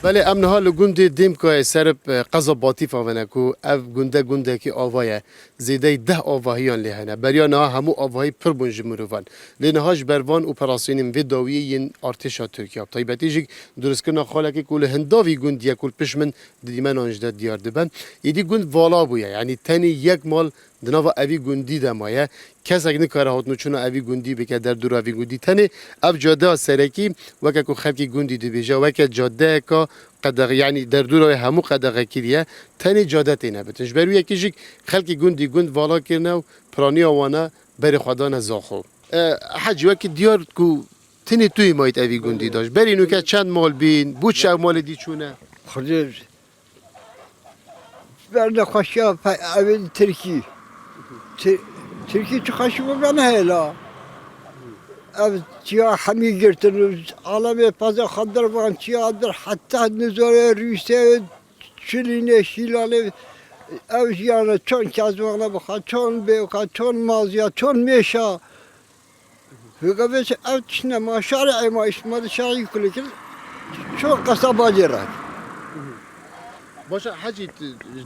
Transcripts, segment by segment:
بله امنها لگوند دیم که سرب قضا باتی فاونه کو اف گونده کی آوایه زیده 10 آواهیان لهنه بریا نه همو آواهی پر بونج مروان لنهاش بروان اپراسیونیم و داویه ین ارتشا ترکیه طیبتیجی درست کنا خاله که کل هنداوی گوندیه کل پشمن دیمن آنجده دیار دبن یدی گوند والا بویه یعنی تنی یک مال دنوا اوی گوندی دمایه کس اگه نکاره هاتنو چون اوی گوندی بکه در دور اوی گوندی تنه اف جاده سرکی وکه کو خلکی گوندی دبیجه وکه جاده که قدغ یعنی در دور همو قدغ کلیه تنه جاده تینه بتنش بروی یکیش خلکی گوندی گوند والا کرنه و پرانی آوانه بری خدان زاخو حج وکه دیار کو تنه توی مایت اوی گوندی داشت بری نو که چند مال بین بود چه مال دی چونه خودش برده خوشیا اوی ترکی ترکی چه خوشی بودن هلا اف چیا همی گرتن عالم پازا خدر وان چیا در حتی نزار روسیه چلینه شیلاله اف یعنی چون کازوانا بخواد چون بیوکا چون مازیا چون میشا فکر اف چنه ما شارع ما اسمه شارعی کلی کل چون قصاباجی راه باشه حجی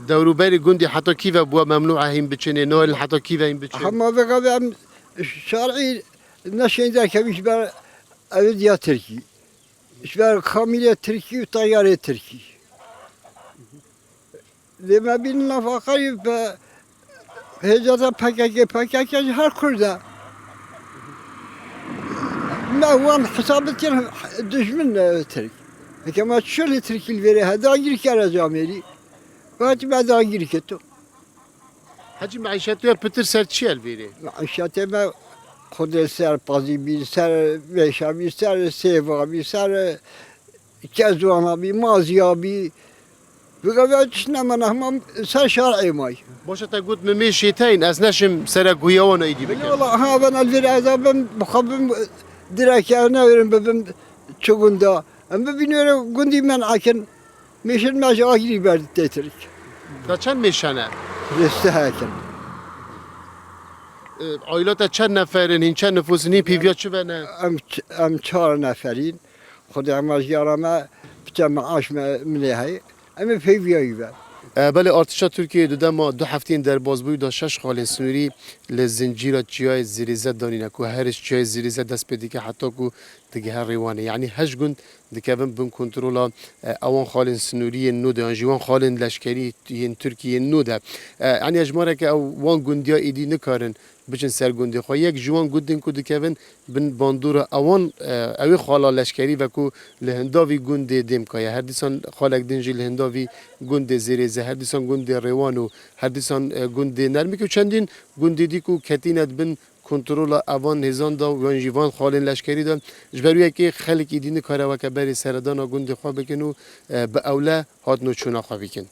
دوروبری گوندی حتی کیف بوا ممنوعه هم بچنه نوال حتی کیف هم بچنه اما بقى شرعي نشين ذاك مش بر أودية تركي مش بر خامية تركي وطيارة تركي لما بيننا فقريب هجرة بكاكي هر كرده ما هو حسابتي دشمن ترك كما شو تركي الفيري هذا غير كارا جامري وقت بعد غير كتو حجی معیشتی پتر سر چی الویره؟ معیشت ما خود سر پازی بی سر ویشا بی سر سیوا بی سر کزوانا بی مازیا بی بگم چش نمانه هم سر شرعی مای باشه تا گفت ممیشیتین از نشم سر گویاوان ایدی بکن والله ها ben الویر عذابم بخابم درکه نورم ببم چگوندا اما بینیره گندی من اکن میشن ماش آگری برد تترک تا چند میشنه؟ رسته هکن آیلات چند نفرین این چند نفوسنی پیویا چه بنه؟ ام 4 نفرین خود اما یارما بچه معاش ملیه اما پیویایی بر بله ارتشا ترکیه دوده ما 2 هفتین در بازبوی دا 6 خال سنوری لزنجیرا چیای زیریزه دانینه که هرش چیای زیریزه دست بدی که حتی که دیگه هر ریوانه یعنی 8 گوند دیگه بن کنترل اوان خال سنوری نوده انجوان خال لشکری این ترکیه نوده یعنی اجماره که وان گوندیا ایدی نکارن بچن سر گوندی خو یک جوان گودن کو دکون بن باندور اوان اوی خالا لشکری و کو لهنداوی گوند دیم که هر دیسان خالک دنجی لهنداوی گوند زیریزه هر دیسان گوند روانو هر دیسان گوند نرمی که چندین گوندی دی کو کتینت بن کنترل اوان هزان دا و انجیوان خالن لشکری دا جبرویه که خلق ایدین کاره و که بری سردان گوند خواه بکنو به اوله هات نو چونا خواه بکن